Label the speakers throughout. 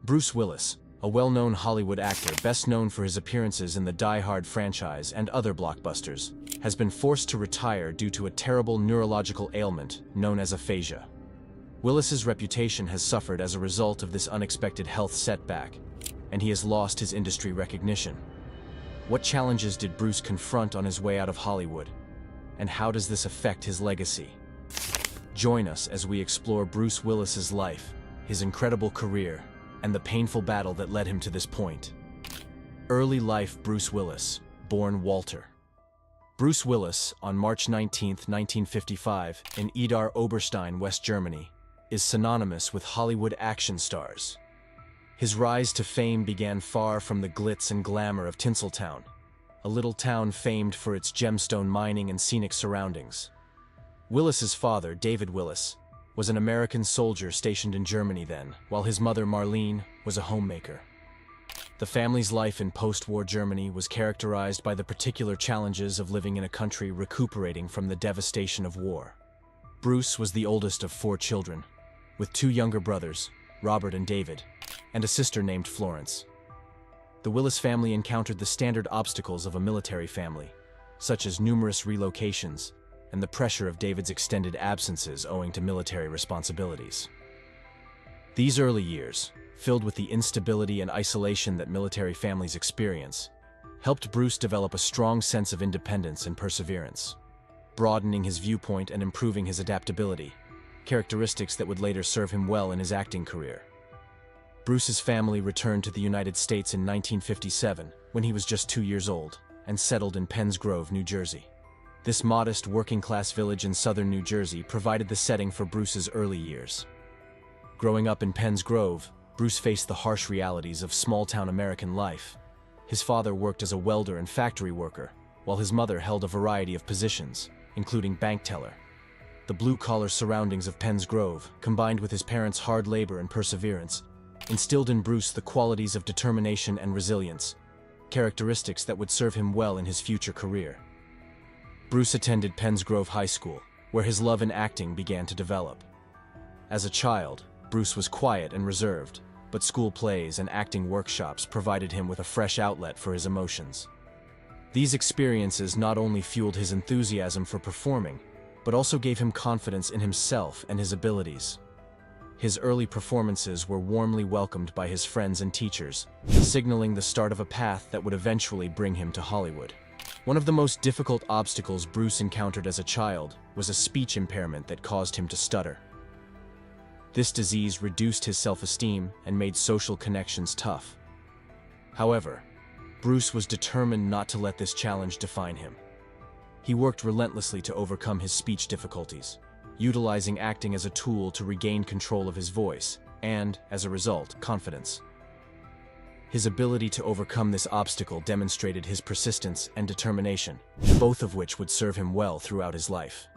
Speaker 1: Bruce Willis, a well-known Hollywood actor best known for his appearances in the Die Hard franchise and other blockbusters, has been forced to retire due to a terrible neurological ailment known as aphasia. Willis's reputation has suffered as a result of this unexpected health setback, and he has lost his industry recognition. What challenges did Bruce confront on his way out of Hollywood, and how does this affect his legacy? Join us as we explore Bruce Willis's life, his incredible career, and the painful battle that led him to this point. Early life. Bruce Willis, born Walter. Bruce Willis, on March 19, 1955, in Idar Oberstein, West Germany, is synonymous with Hollywood action stars. His rise to fame began far from the glitz and glamour of Tinseltown, a little town famed for its gemstone mining and scenic surroundings. Willis's father, David Willis, was an American soldier stationed in Germany then, while his mother, Marlene, was a homemaker. The family's life in post-war Germany was characterized by the particular challenges of living in a country recuperating from the devastation of war. Bruce was the oldest of 4 children, with 2 younger brothers, Robert and David, and a sister named Florence. The Willis family encountered the standard obstacles of a military family, such as numerous relocations, and the pressure of David's extended absences owing to military responsibilities. These early years, filled with the instability and isolation that military families experience, helped Bruce develop a strong sense of independence and perseverance, broadening his viewpoint and improving his adaptability, characteristics that would later serve him well in his acting career. Bruce's family returned to the United States in 1957 when he was just 2 years old and settled in Penns Grove, New Jersey. This modest working-class village in southern New Jersey provided the setting for Bruce's early years. Growing up in Penns Grove, Bruce faced the harsh realities of small-town American life. His father worked as a welder and factory worker, while his mother held a variety of positions, including bank teller. The blue-collar surroundings of Penns Grove, combined with his parents' hard labor and perseverance, instilled in Bruce the qualities of determination and resilience, characteristics that would serve him well in his future career. Bruce attended Penns Grove High School, where his love in acting began to develop. As a child, Bruce was quiet and reserved, but school plays and acting workshops provided him with a fresh outlet for his emotions. These experiences not only fueled his enthusiasm for performing, but also gave him confidence in himself and his abilities. His early performances were warmly welcomed by his friends and teachers, signaling the start of a path that would eventually bring him to Hollywood. One of the most difficult obstacles Bruce encountered as a child was a speech impairment that caused him to stutter. This disease reduced his self-esteem and made social connections tough. However, Bruce was determined not to let this challenge define him. He worked relentlessly to overcome his speech difficulties, utilizing acting as a tool to regain control of his voice and, as a result, confidence. His ability to overcome this obstacle demonstrated his persistence and determination, both of which would serve him well throughout his life.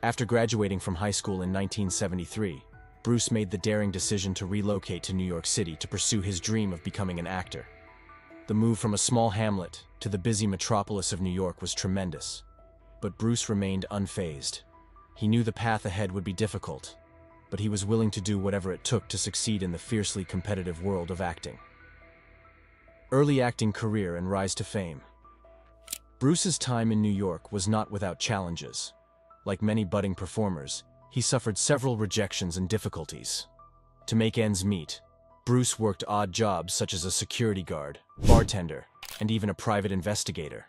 Speaker 1: After graduating from high school in 1973, Bruce made the daring decision to relocate to New York City to pursue his dream of becoming an actor. The move from a small hamlet to the busy metropolis of New York was tremendous, but Bruce remained unfazed. He knew the path ahead would be difficult, but he was willing to do whatever it took to succeed in the fiercely competitive world of acting. Early acting career and rise to fame. Bruce's time in New York was not without challenges. Like many budding performers, he suffered several rejections and difficulties. To make ends meet, Bruce worked odd jobs such as a security guard, bartender, and even a private investigator.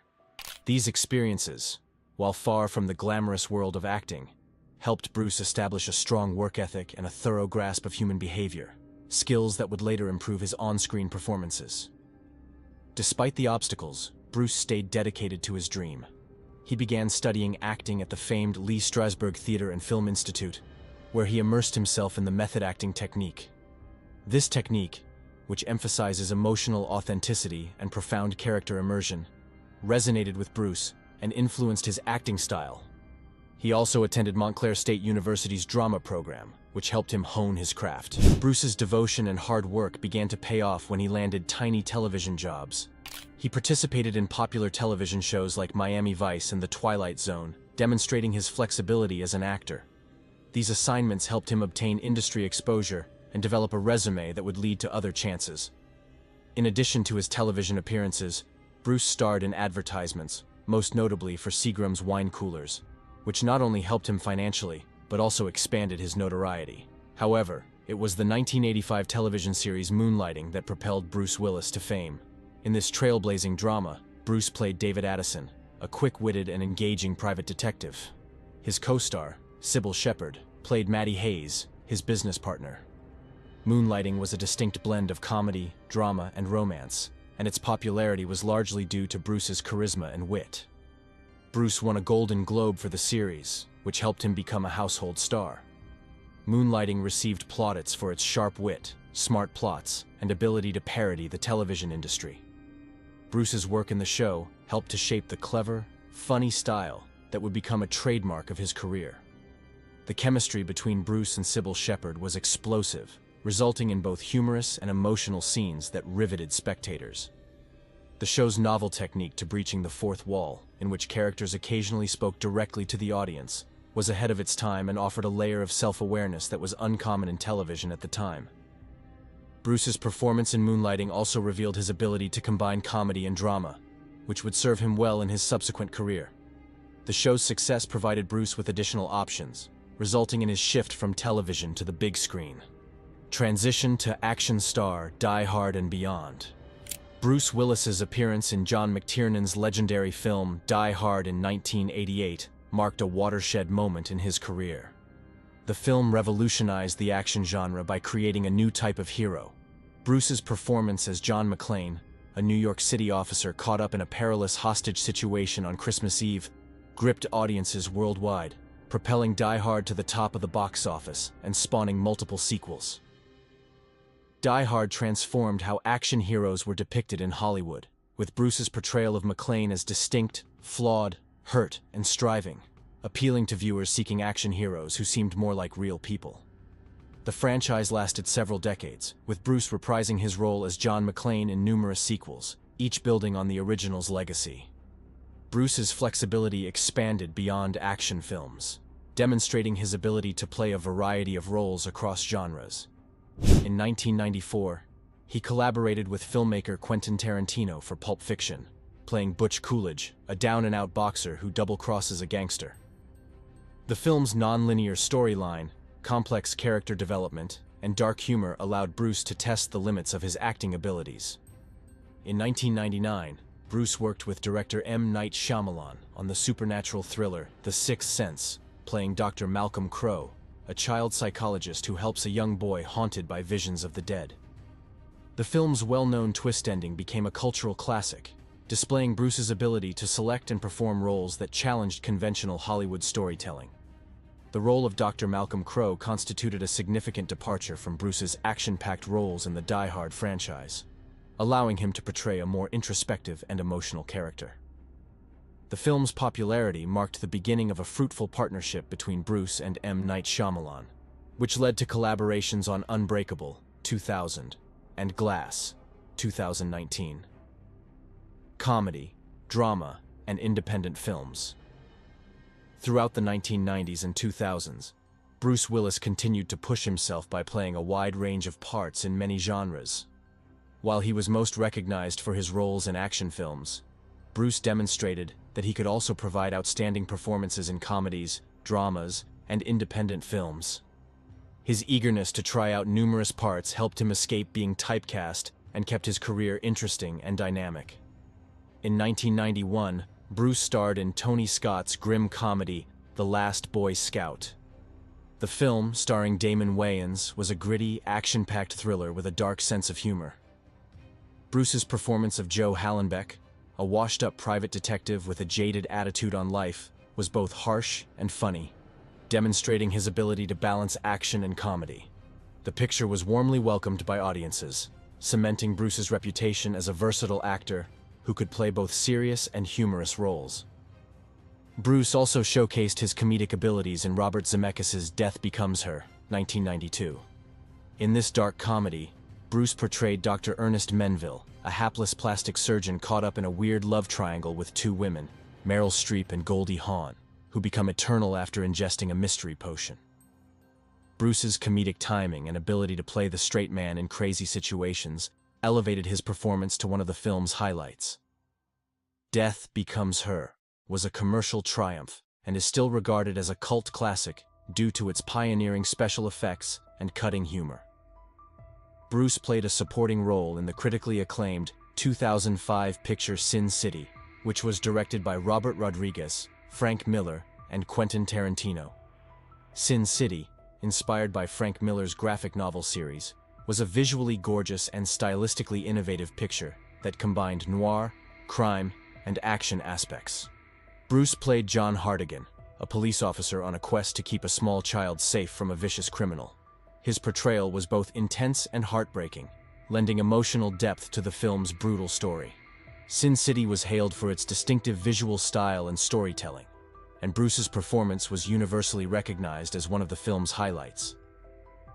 Speaker 1: These experiences, while far from the glamorous world of acting, helped Bruce establish a strong work ethic and a thorough grasp of human behavior, skills that would later improve his on-screen performances. Despite the obstacles, Bruce stayed dedicated to his dream. He began studying acting at the famed Lee Strasberg Theater and Film Institute, where he immersed himself in the method acting technique. This technique, which emphasizes emotional authenticity and profound character immersion, resonated with Bruce and influenced his acting style. He also attended Montclair State University's drama program, which helped him hone his craft. Bruce's devotion and hard work began to pay off when he landed tiny television jobs. He participated in popular television shows like Miami Vice and The Twilight Zone, demonstrating his flexibility as an actor. These assignments helped him obtain industry exposure and develop a resume that would lead to other chances. In addition to his television appearances, Bruce starred in advertisements, most notably for Seagram's wine coolers, which not only helped him financially, but also expanded his notoriety. However, it was the 1985 television series Moonlighting that propelled Bruce Willis to fame. In this trailblazing drama, Bruce played David Addison, a quick-witted and engaging private detective. His co-star, Sybil Shepherd, played Maddie Hayes, his business partner. Moonlighting was a distinct blend of comedy, drama, and romance, and its popularity was largely due to Bruce's charisma and wit. Bruce won a Golden Globe for the series, which helped him become a household star. Moonlighting received plaudits for its sharp wit, smart plots, and ability to parody the television industry. Bruce's work in the show helped to shape the clever, funny style that would become a trademark of his career. The chemistry between Bruce and Sybil Shepherd was explosive, resulting in both humorous and emotional scenes that riveted spectators. The show's novel technique to breaching the fourth wall, in which characters occasionally spoke directly to the audience, was ahead of its time and offered a layer of self-awareness that was uncommon in television at the time. Bruce's performance in Moonlighting also revealed his ability to combine comedy and drama, which would serve him well in his subsequent career. The show's success provided Bruce with additional options, resulting in his shift from television to the big screen. Transition to action star Die Hard and beyond. Bruce Willis's appearance in John McTiernan's legendary film Die Hard in 1988 marked a watershed moment in his career. The film revolutionized the action genre by creating a new type of hero. Bruce's performance as John McClane, a New York City officer caught up in a perilous hostage situation on Christmas Eve, gripped audiences worldwide, propelling Die Hard to the top of the box office and spawning multiple sequels. Die Hard transformed how action heroes were depicted in Hollywood, with Bruce's portrayal of McClane as distinct, flawed, hurt, and striving, appealing to viewers seeking action heroes who seemed more like real people. The franchise lasted several decades, with Bruce reprising his role as John McClane in numerous sequels, each building on the original's legacy. Bruce's flexibility expanded beyond action films, demonstrating his ability to play a variety of roles across genres. In 1994, he collaborated with filmmaker Quentin Tarantino for Pulp Fiction, playing Butch Coolidge, a down-and-out boxer who double-crosses a gangster. The film's non-linear storyline, complex character development, and dark humor allowed Bruce to test the limits of his acting abilities. In 1999, Bruce worked with director M. Night Shyamalan on the supernatural thriller The Sixth Sense, playing Dr. Malcolm Crowe, a child psychologist who helps a young boy haunted by visions of the dead. The film's well-known twist ending became a cultural classic, displaying Bruce's ability to select and perform roles that challenged conventional Hollywood storytelling. The role of Dr. Malcolm Crowe constituted a significant departure from Bruce's action-packed roles in the Die Hard franchise, allowing him to portray a more introspective and emotional character. The film's popularity marked the beginning of a fruitful partnership between Bruce and M. Night Shyamalan, which led to collaborations on Unbreakable, 2000, and Glass, 2019. Comedy, drama, and independent films. Throughout the 1990s and 2000s, Bruce Willis continued to push himself by playing a wide range of parts in many genres. While he was most recognized for his roles in action films, Bruce demonstrated that he could also provide outstanding performances in comedies, dramas, and independent films. His eagerness to try out numerous parts helped him escape being typecast and kept his career interesting and dynamic. In 1991, Bruce starred in Tony Scott's grim comedy, The Last Boy Scout. The film, starring Damon Wayans, was a gritty, action-packed thriller with a dark sense of humor. Bruce's performance of Joe Hallenbeck, a washed-up private detective with a jaded attitude on life, was both harsh and funny, demonstrating his ability to balance action and comedy. The picture was warmly welcomed by audiences, cementing Bruce's reputation as a versatile actor who could play both serious and humorous roles. Bruce also showcased his comedic abilities in Robert Zemeckis' Death Becomes Her, 1992. In this dark comedy, Bruce portrayed Dr. Ernest Menville, a hapless plastic surgeon caught up in a weird love triangle with two women, Meryl Streep and Goldie Hawn, who become eternal after ingesting a mystery potion. Bruce's comedic timing and ability to play the straight man in crazy situations elevated his performance to one of the film's highlights. Death Becomes Her was a commercial triumph and is still regarded as a cult classic due to its pioneering special effects and cutting humor. Bruce played a supporting role in the critically acclaimed 2005 picture Sin City, which was directed by Robert Rodriguez, Frank Miller, and Quentin Tarantino. Sin City, inspired by Frank Miller's graphic novel series, was a visually gorgeous and stylistically innovative picture that combined noir, crime, and action aspects. Bruce played John Hardigan, a police officer on a quest to keep a small child safe from a vicious criminal. His portrayal was both intense and heartbreaking, lending emotional depth to the film's brutal story. Sin City was hailed for its distinctive visual style and storytelling, and Bruce's performance was universally recognized as one of the film's highlights.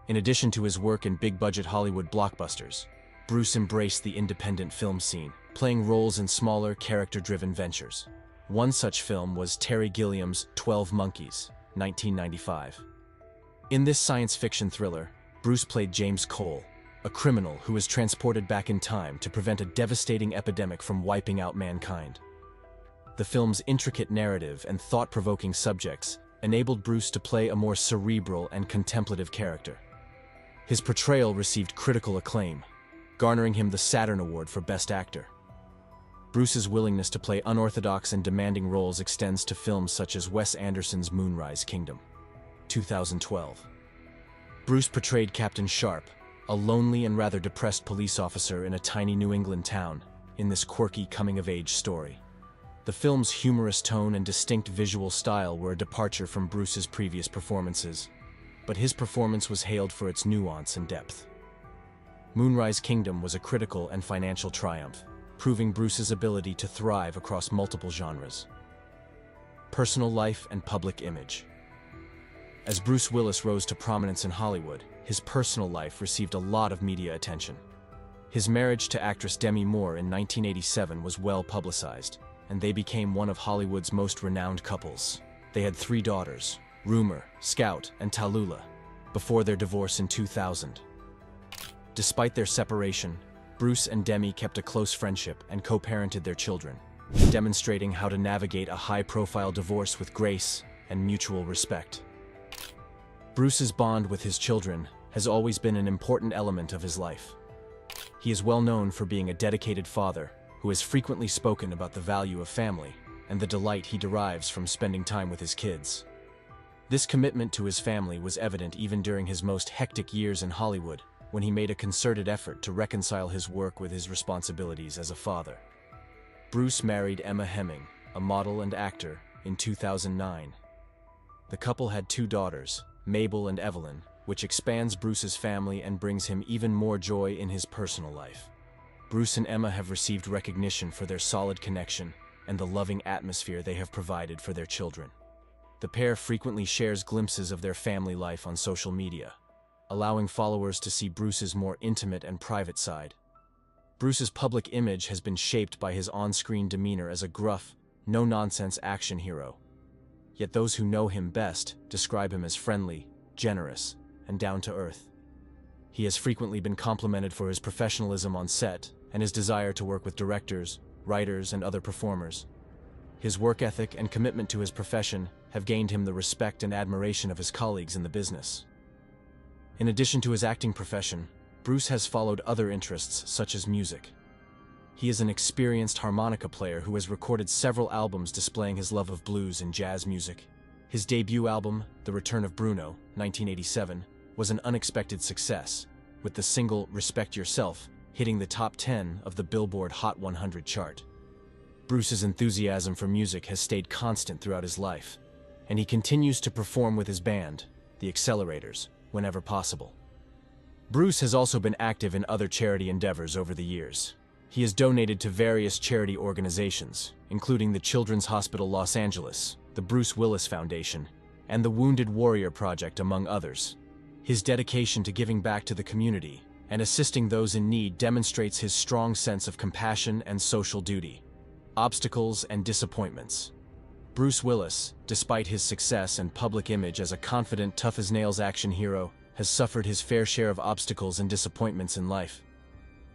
Speaker 1: In addition to his work in big-budget Hollywood blockbusters, Bruce embraced the independent film scene, playing roles in smaller, character-driven ventures. One such film was Terry Gilliam's 12 Monkeys, 1995. In this science fiction thriller, Bruce played James Cole, a criminal who was transported back in time to prevent a devastating epidemic from wiping out mankind. The film's intricate narrative and thought-provoking subjects enabled Bruce to play a more cerebral and contemplative character. His portrayal received critical acclaim, garnering him the Saturn Award for Best Actor. Bruce's willingness to play unorthodox and demanding roles extends to films such as Wes Anderson's Moonrise Kingdom, 2012. Bruce portrayed Captain Sharp, a lonely and rather depressed police officer in a tiny New England town, in this quirky coming-of-age story. The film's humorous tone and distinct visual style were a departure from Bruce's previous performances, but his performance was hailed for its nuance and depth. Moonrise Kingdom was a critical and financial triumph, proving Bruce's ability to thrive across multiple genres. Personal life and public image. As Bruce Willis rose to prominence in Hollywood, his personal life received a lot of media attention. His marriage to actress Demi Moore in 1987 was well publicized, and they became one of Hollywood's most renowned couples. They had 3 daughters, Rumor, Scout, and Tallulah, before their divorce in 2000. Despite their separation, Bruce and Demi kept a close friendship and co-parented their children, demonstrating how to navigate a high-profile divorce with grace and mutual respect. Bruce's bond with his children has always been an important element of his life. He is well known for being a dedicated father who has frequently spoken about the value of family and the delight he derives from spending time with his kids. This commitment to his family was evident even during his most hectic years in Hollywood, when he made a concerted effort to reconcile his work with his responsibilities as a father. Bruce married Emma Hemming, a model and actor, in 2009. The couple had 2 daughters, Mabel and Evelyn, which expands Bruce's family and brings him even more joy in his personal life. Bruce and Emma have received recognition for their solid connection and the loving atmosphere they have provided for their children. The pair frequently shares glimpses of their family life on social media, allowing followers to see Bruce's more intimate and private side. Bruce's public image has been shaped by his on-screen demeanor as a gruff, no-nonsense action hero. Yet those who know him best describe him as friendly, generous, and down-to-earth. He has frequently been complimented for his professionalism on set and his desire to work with directors, writers, and other performers. His work ethic and commitment to his profession have gained him the respect and admiration of his colleagues in the business. In addition to his acting profession, Bruce has followed other interests such as music. He is an experienced harmonica player who has recorded several albums displaying his love of blues and jazz music. His debut album, The Return of Bruno, 1987, was an unexpected success, with the single Respect Yourself hitting the top 10 of the Billboard Hot 100 chart. Bruce's enthusiasm for music has stayed constant throughout his life, and he continues to perform with his band, the Accelerators, whenever possible. Bruce has also been active in other charity endeavors over the years. He has donated to various charity organizations, including the Children's Hospital Los Angeles, the Bruce Willis Foundation, and the Wounded Warrior Project, among others. His dedication to giving back to the community and assisting those in need demonstrates his strong sense of compassion and social duty. Obstacles and disappointments. Bruce Willis, despite his success and public image as a confident, tough-as-nails action hero, has suffered his fair share of obstacles and disappointments in life.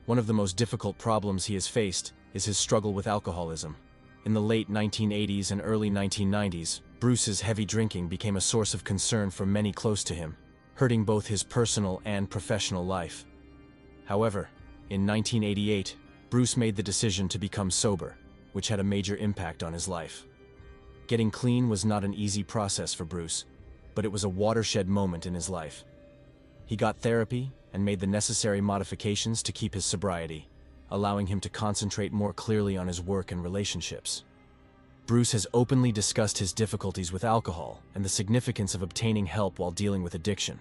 Speaker 1: One of the most difficult problems he has faced is his struggle with alcoholism. In the late 1980s and early 1990s, Bruce's heavy drinking became a source of concern for many close to him, hurting both his personal and professional life. However, in 1988, Bruce made the decision to become sober, which had a major impact on his life. Getting clean was not an easy process for Bruce, but it was a watershed moment in his life. He got therapy and made the necessary modifications to keep his sobriety, allowing him to concentrate more clearly on his work and relationships. Bruce has openly discussed his difficulties with alcohol and the significance of obtaining help while dealing with addiction.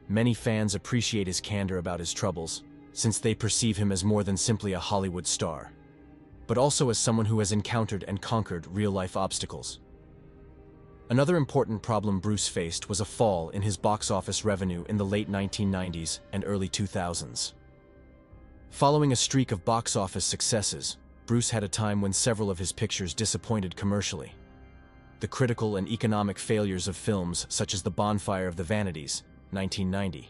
Speaker 1: Many fans appreciate his candor about his troubles, since they perceive him as more than simply a Hollywood star, but also as someone who has encountered and conquered real-life obstacles. Another important problem Bruce faced was a fall in his box office revenue in the late 1990s and early 2000s. Following a streak of box office successes, Bruce had a time when several of his pictures disappointed commercially. The critical and economic failures of films such as The Bonfire of the Vanities, 1990,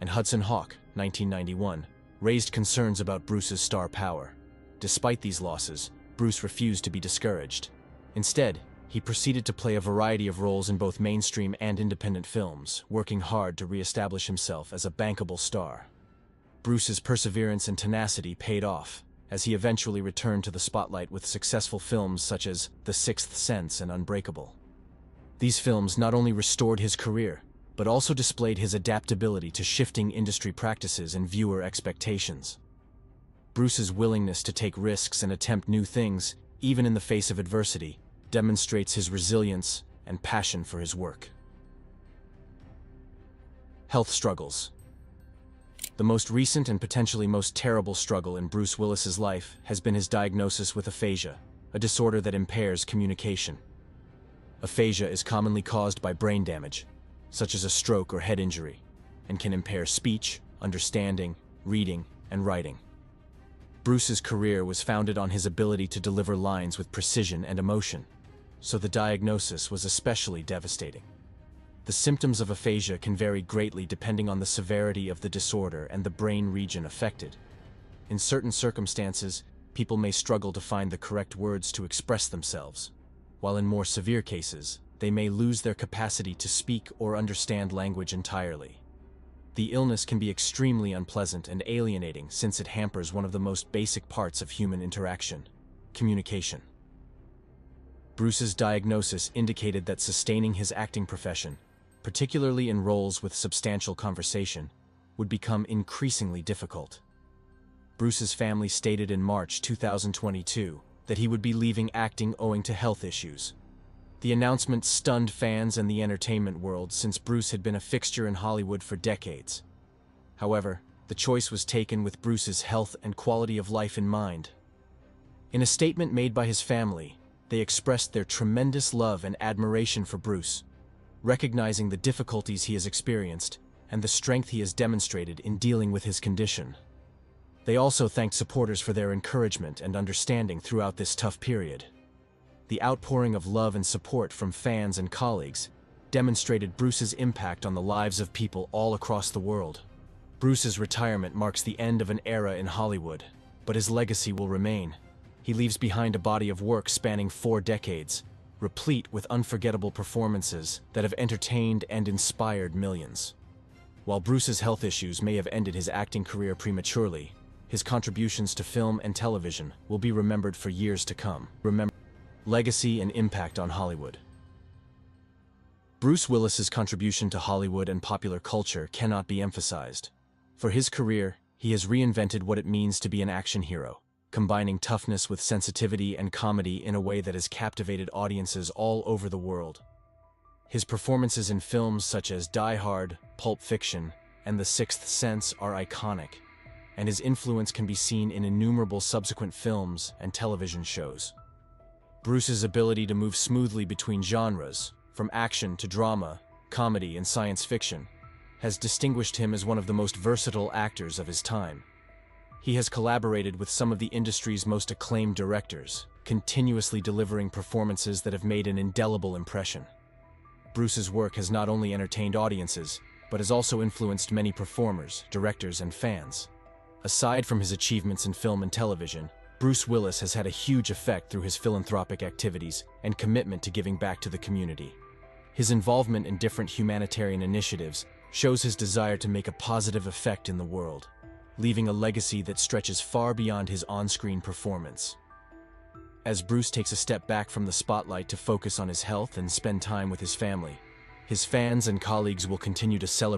Speaker 1: and Hudson Hawk, 1991, raised concerns about Bruce's star power. Despite these losses, Bruce refused to be discouraged. Instead, he proceeded to play a variety of roles in both mainstream and independent films, working hard to re-establish himself as a bankable star. Bruce's perseverance and tenacity paid off, as he eventually returned to the spotlight with successful films such as The Sixth Sense and Unbreakable. These films not only restored his career, but also displayed his adaptability to shifting industry practices and viewer expectations. Bruce's willingness to take risks and attempt new things, even in the face of adversity, demonstrates his resilience and passion for his work. Health struggles. The most recent and potentially most terrible struggle in Bruce Willis's life has been his diagnosis with aphasia, a disorder that impairs communication. Aphasia is commonly caused by brain damage, such as a stroke or head injury, and can impair speech, understanding, reading, and writing. Bruce's career was founded on his ability to deliver lines with precision and emotion, so the diagnosis was especially devastating. The symptoms of aphasia can vary greatly depending on the severity of the disorder and the brain region affected. In certain circumstances, people may struggle to find the correct words to express themselves, while in more severe cases, they may lose their capacity to speak or understand language entirely. The illness can be extremely unpleasant and alienating since it hampers one of the most basic parts of human interaction: communication. Bruce's diagnosis indicated that sustaining his acting profession, particularly in roles with substantial conversation, would become increasingly difficult. Bruce's family stated in March 2022 that he would be leaving acting owing to health issues. The announcement stunned fans and the entertainment world since Bruce had been a fixture in Hollywood for decades. However, the choice was taken with Bruce's health and quality of life in mind. In a statement made by his family, they expressed their tremendous love and admiration for Bruce, recognizing the difficulties he has experienced and the strength he has demonstrated in dealing with his condition. They also thanked supporters for their encouragement and understanding throughout this tough period. The outpouring of love and support from fans and colleagues demonstrated Bruce's impact on the lives of people all across the world. Bruce's retirement marks the end of an era in Hollywood, but his legacy will remain. He leaves behind a body of work spanning 4 decades, replete with unforgettable performances that have entertained and inspired millions. While Bruce's health issues may have ended his acting career prematurely, his contributions to film and television will be remembered for years to come. Legacy and impact on Hollywood. Bruce Willis's contribution to Hollywood and popular culture cannot be emphasized. For his career, he has reinvented what it means to be an action hero, combining toughness with sensitivity and comedy in a way that has captivated audiences all over the world. His performances in films such as Die Hard, Pulp Fiction, and The Sixth Sense are iconic, and his influence can be seen in innumerable subsequent films and television shows. Bruce's ability to move smoothly between genres, from action to drama, comedy, and science fiction, has distinguished him as one of the most versatile actors of his time. He has collaborated with some of the industry's most acclaimed directors, continuously delivering performances that have made an indelible impression. Bruce's work has not only entertained audiences, but has also influenced many performers, directors, and fans. Aside from his achievements in film and television, Bruce Willis has had a huge effect through his philanthropic activities and commitment to giving back to the community. His involvement in different humanitarian initiatives shows his desire to make a positive effect in the world, leaving a legacy that stretches far beyond his on-screen performance. As Bruce takes a step back from the spotlight to focus on his health and spend time with his family, his fans and colleagues will continue to celebrate